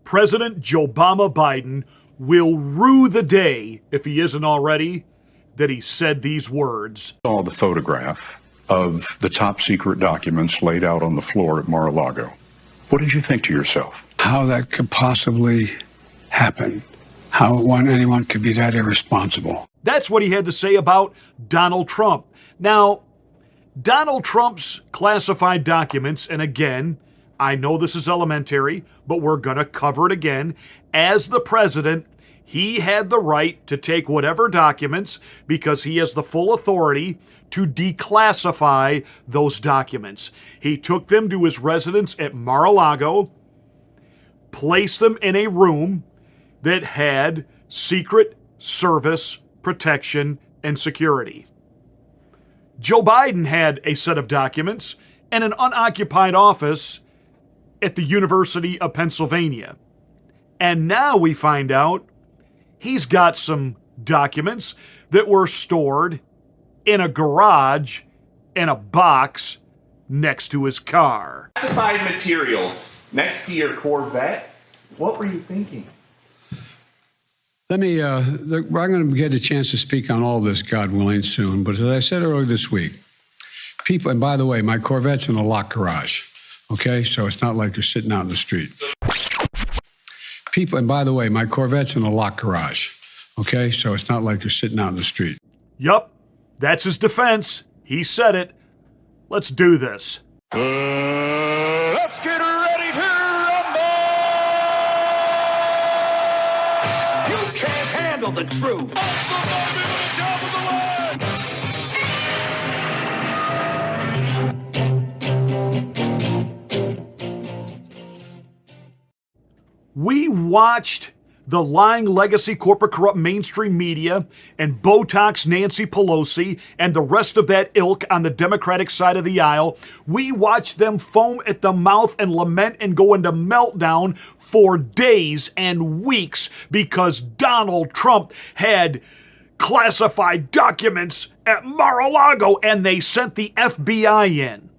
President Joe Biden will rue the day, if he isn't already, that he said these words. Saw the photograph of the top secret documents laid out on the floor at Mar-a-Lago. What did you think to yourself? How that could possibly happen. How anyone could be that irresponsible. That's what he had to say about Donald Trump. Now, Donald Trump's classified documents, and again, I know this is elementary, but we're going to cover it again. As the president, he had the right to take whatever documents because he has the full authority to declassify those documents. He took them to his residence at Mar-a-Lago, placed them in a room that had Secret Service protection and security. Joe Biden had a set of documents and an unoccupied office at the University of Pennsylvania. And now we find out he's got some documents that were stored in a garage in a box next to his car. Classified material next to your Corvette. What were you thinking? I'm going to get a chance to speak on all this, God willing, soon. But as I said earlier this week, people, and by the way, my Corvette's in a locked garage. Okay, so it's not like you're sitting out in the street. People, and by the way, my Corvette's in a locked garage. Okay, so it's not like you're sitting out in the street. Yup, that's his defense. He said it. Let's do this. Let's get ready to rumble! You can't handle the truth. We watched the lying legacy corporate corrupt mainstream media and Botox Nancy Pelosi and the rest of that ilk on the Democratic side of the aisle. We watched them foam at the mouth and lament and go into meltdown for days and weeks because Donald Trump had classified documents at Mar-a-Lago and they sent the FBI in.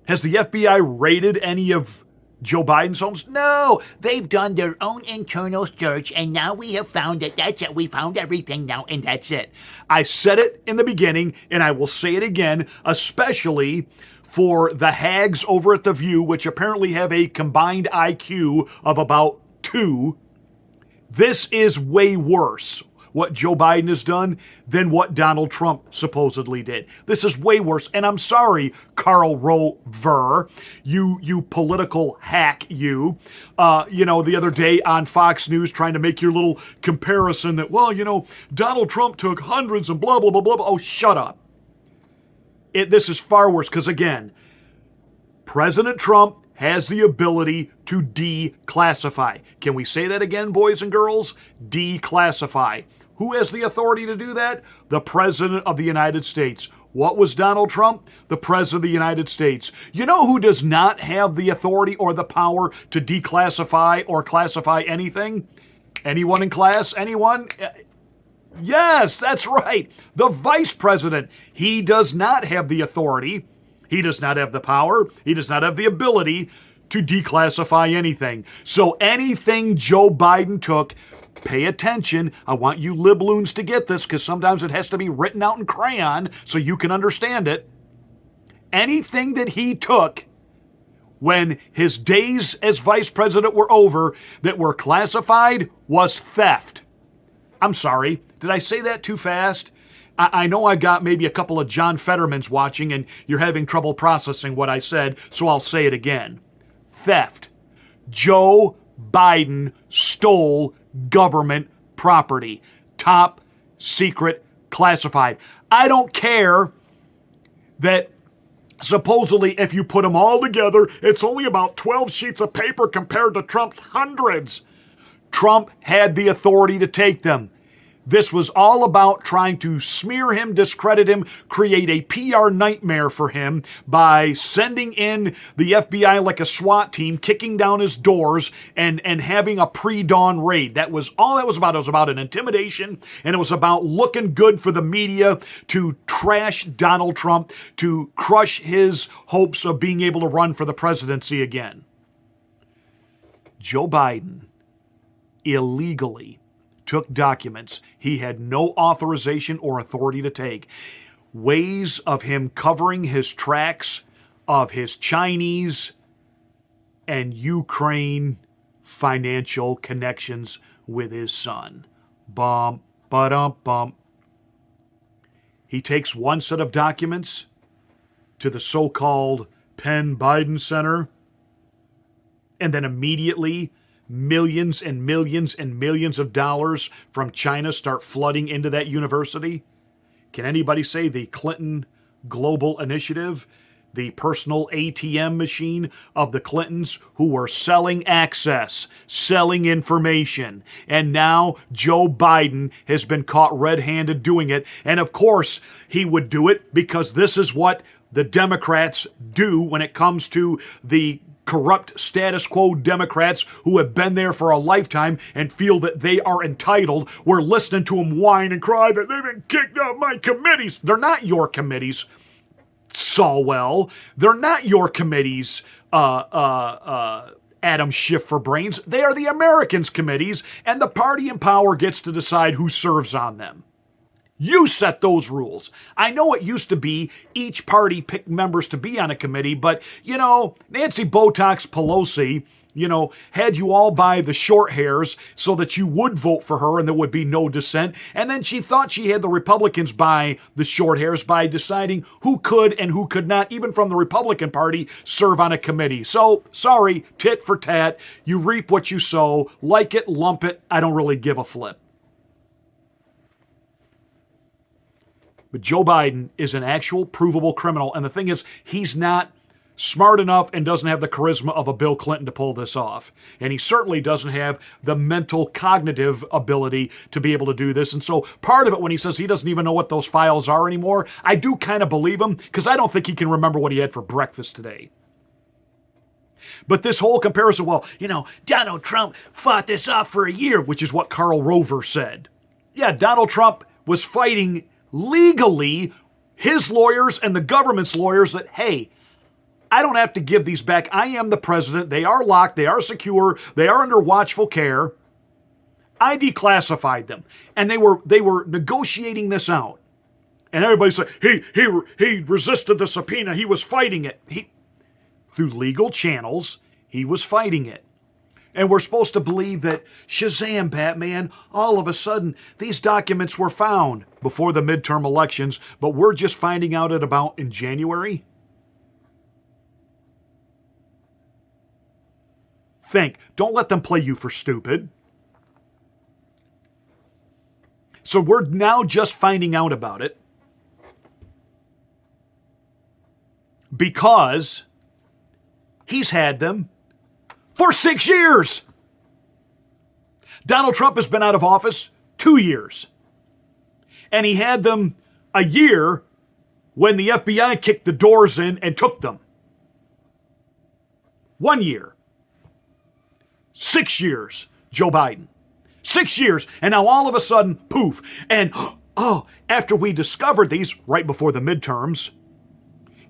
Has the FBI raided any of Joe Biden's homes? No, they've done their own internal search, and now we have found it. That's it. We found everything now, and that's it. I said it in the beginning, and I will say it again, especially for the hags over at The View, which apparently have a combined IQ of about 2. This is way worse, what Joe Biden has done, than what Donald Trump supposedly did. This is way worse. And I'm sorry, Karl Rover, you political hack, you. The other day on Fox News trying to make your little comparison that, Donald Trump took hundreds and blah, blah, blah, blah. Oh, shut up. This is far worse because, again, President Trump has the ability to declassify. Can we say that again, boys and girls? Declassify. Who has the authority to do that? The President of the United States. What was Donald Trump? The President of the United States. You know who does not have the authority or the power to declassify or classify anything? Anyone in class? Anyone? Yes, that's right. The Vice President. He does not have the authority. He does not have the power. He does not have the ability to declassify anything. So anything Joe Biden took, pay attention. I want you libloons to get this because sometimes it has to be written out in crayon so you can understand it. Anything that he took when his days as vice president were over that were classified was theft. I'm sorry. Did I say that too fast? I know I got maybe a couple of John Fettermans watching and you're having trouble processing what I said, so I'll say it again. Theft. Joe Biden stole government property. Top secret classified. I don't care that supposedly if you put them all together, it's only about 12 sheets of paper compared to Trump's hundreds. Trump had the authority to take them. This was all about trying to smear him, discredit him, create a PR nightmare for him by sending in the FBI like a SWAT team, kicking down his doors and having a pre-dawn raid. That was all that was about. It was about an intimidation, and it was about looking good for the media to trash Donald Trump, to crush his hopes of being able to run for the presidency again. Joe Biden illegally took documents he had no authorization or authority to take, ways of him covering his tracks of his Chinese and Ukraine financial connections with his son. Bum, ba-dum, bum. He takes one set of documents to the so-called Penn Biden Center, and then immediately millions and millions and millions of dollars from China start flooding into that university. Can anybody say the Clinton Global Initiative, the personal ATM machine of the Clintons who were selling access, selling information, and now Joe Biden has been caught red-handed doing it, and of course he would do it because this is what the Democrats do when it comes to the corrupt status quo Democrats who have been there for a lifetime and feel that they are entitled. We're listening to them whine and cry that they've been kicked out of my committees. They're not your committees, Solwell. They're not your committees, Adam Schiff for brains. They are the Americans' committees, and the party in power gets to decide who serves on them. You set those rules. I know it used to be each party picked members to be on a committee, but, Nancy Botox Pelosi, had you all buy the short hairs so that you would vote for her and there would be no dissent. And then she thought she had the Republicans buy the short hairs by deciding who could and who could not, even from the Republican Party, serve on a committee. So, sorry, tit for tat. You reap what you sow. Like it, lump it. I don't really give a flip. But Joe Biden is an actual provable criminal. And the thing is, he's not smart enough and doesn't have the charisma of a Bill Clinton to pull this off. And he certainly doesn't have the mental cognitive ability to be able to do this. And so part of it, when he says he doesn't even know what those files are anymore, I do kind of believe him because I don't think he can remember what he had for breakfast today. But this whole comparison, Donald Trump fought this off for a year, which is what Karl Rover said. Yeah, Donald Trump was fighting legally his lawyers and the government's lawyers that, hey, I don't have to give these back. I am the president. They are locked. They are secure. They are under watchful care. I declassified them. And they were negotiating this out. And everybody said, he resisted the subpoena. He was fighting it. Through legal channels, he was fighting it. And we're supposed to believe that, Shazam, Batman, all of a sudden, these documents were found before the midterm elections, but we're just finding out at about in January? Think. Don't let them play you for stupid. So we're now just finding out about it because he's had them for 6 years. Donald Trump has been out of office 2 years. And he had them a year when the FBI kicked the doors in and took them. 1 year. 6 years, Joe Biden. 6 years. And now all of a sudden, poof. And, after we discovered these right before the midterms,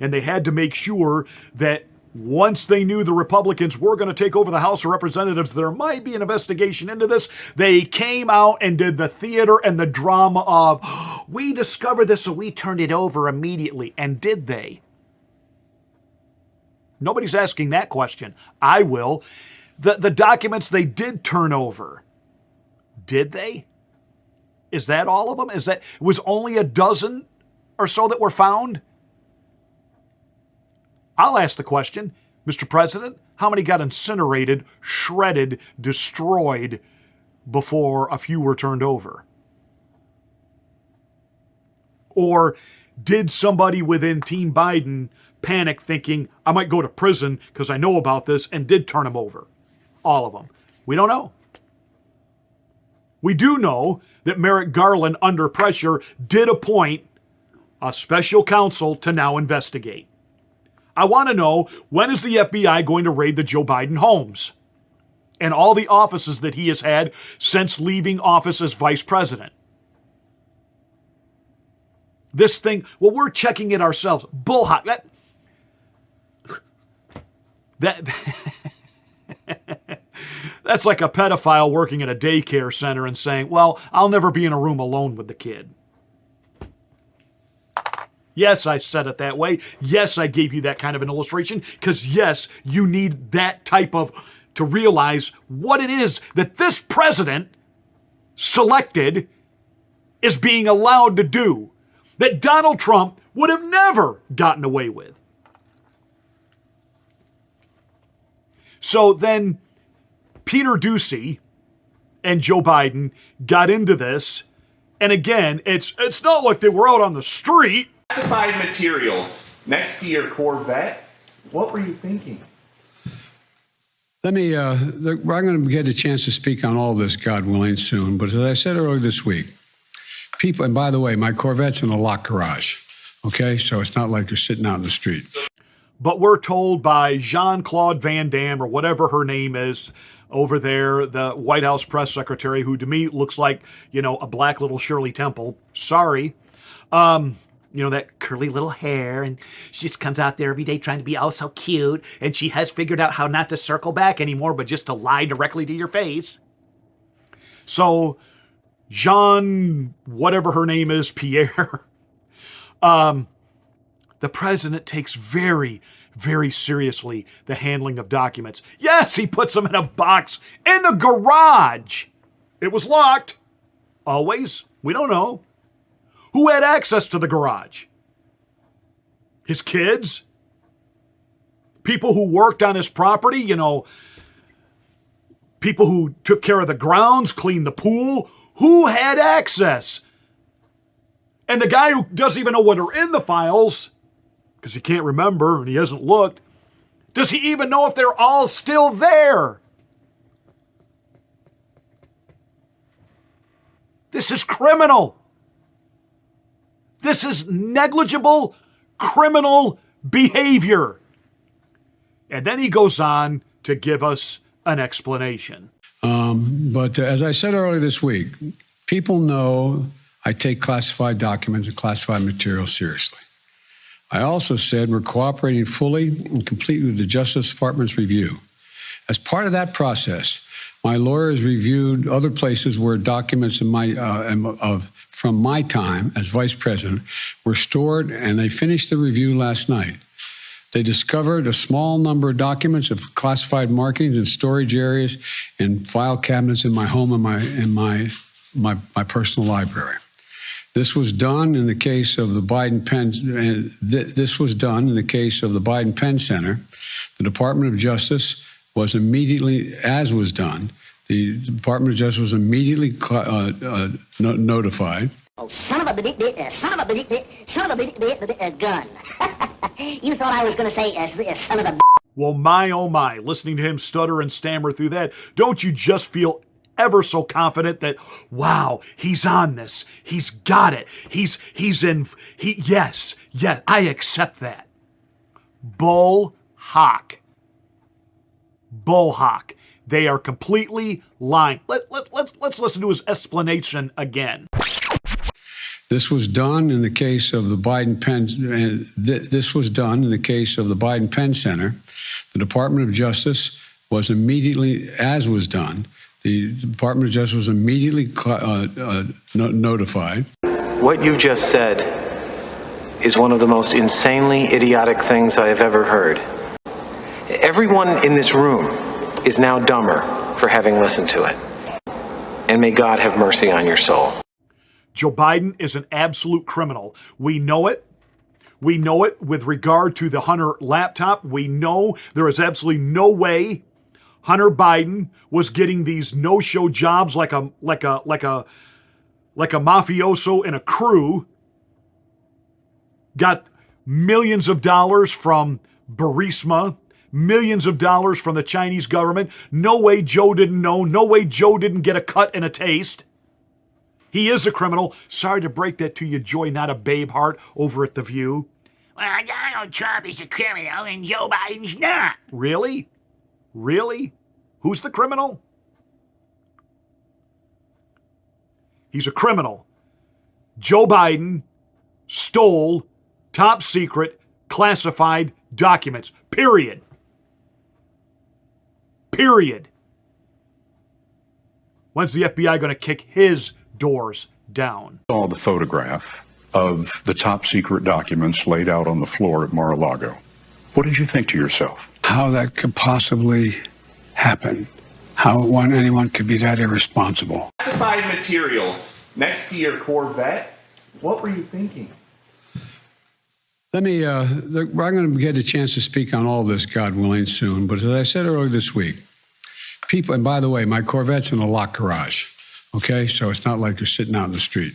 and they had to make sure that once they knew the Republicans were going to take over the House of Representatives, there might be an investigation into this, they came out and did the theater and the drama of, we discovered this, so we turned it over immediately. And did they? Nobody's asking that question. I will. The documents they did turn over, did they? Is that all of them? It was only a dozen or so that were found? I'll ask the question, Mr. President, how many got incinerated, shredded, destroyed before a few were turned over? Or did somebody within Team Biden panic thinking, I might go to prison because I know about this, and did turn them over? All of them. We don't know. We do know that Merrick Garland, under pressure, did appoint a special counsel to now investigate. I want to know, when is the FBI going to raid the Joe Biden homes and all the offices that he has had since leaving office as vice president? This thing, we're checking it ourselves. Bullhot. That's like a pedophile working at a daycare center and saying, well, I'll never be in a room alone with the kid. Yes, I said it that way. Yes, I gave you that kind of an illustration because, yes, you need that type of, to realize what it is that this president selected is being allowed to do that Donald Trump would have never gotten away with. So then Peter Doocy and Joe Biden got into this. And again, it's not like they were out on the street. Classified material next to your Corvette. What were you thinking? Let me, I'm going to get a chance to speak on all this, God willing, soon. But as I said earlier this week, people, and by the way, my Corvette's in a locked garage, okay? So it's not like you're sitting out in the street. But we're told by Jean-Claude Van Damme, or whatever her name is, over there, the White House press secretary, who to me looks like, a black little Shirley Temple. Sorry. That curly little hair, and she just comes out there every day trying to be all so cute, and she has figured out how not to circle back anymore, but just to lie directly to your face. So, Jean, whatever her name is, Pierre, the president takes very, very seriously the handling of documents. Yes, he puts them in a box in the garage. It was locked. Always. We don't know. Who had access to the garage? His kids? People who worked on his property, people who took care of the grounds, cleaned the pool. Who had access? And the guy who doesn't even know what are in the files, because he can't remember and he hasn't looked, does he even know if they're all still there? This is criminal. This is negligible criminal behavior. And then he goes on to give us an explanation. But as I said earlier this week, people know I take classified documents and classified material seriously. I also said we're cooperating fully and completely with the Justice Department's review. As part of that process, my lawyers reviewed other places where documents from my time as vice president were stored, and they finished the review last night. They discovered a small number of documents of classified markings in storage areas and file cabinets in my home and my personal library. This was done in the case of the Biden Penn. This was done in the case of the Biden Penn Center. The Department of Justice was immediately, as was done, the Department of Justice was immediately notified. Oh, son of a gun. You thought I was going to say son of a. Well, my oh my, listening to him stutter and stammer through that, don't you just feel ever so confident that, wow, he's on this. He's got it. Yes, I accept that. Bull hawk. They are completely lying. Let's listen to his explanation again. This was done in the case of the Biden Penn. This was done in the case of the Biden Penn Center. The Department of Justice was immediately, as was done, the Department of Justice was immediately notified. What you just said is one of the most insanely idiotic things I have ever heard. Everyone in this room is now dumber for having listened to it. And may God have mercy on your soul. Joe Biden is an absolute criminal. We know it. We know it with regard to the Hunter laptop. We know there is absolutely no way Hunter Biden was getting these no-show jobs like a mafioso in a crew. Got millions of dollars from Burisma, millions of dollars from the Chinese government. No way Joe didn't know. No way Joe didn't get a cut and a taste. He is a criminal. Sorry to break that to you, Joy, not a babe heart over at The View. Well, I know Trump is a criminal and Joe Biden's not. Really? Really? Who's the criminal? He's a criminal. Joe Biden stole top secret classified documents. Period. When's the FBI going to kick his doors down? Saw the photograph of the top secret documents laid out on the floor at Mar-a-Lago. What did you think to yourself? How that could possibly happen. How anyone could be that irresponsible. Classified material next to your Corvette. What were you thinking? Let me, I'm going to get a chance to speak on all this, God willing, soon. But as I said earlier this week, people, and by the way, my Corvette's in a locked garage. Okay? So it's not like you're sitting out in the street.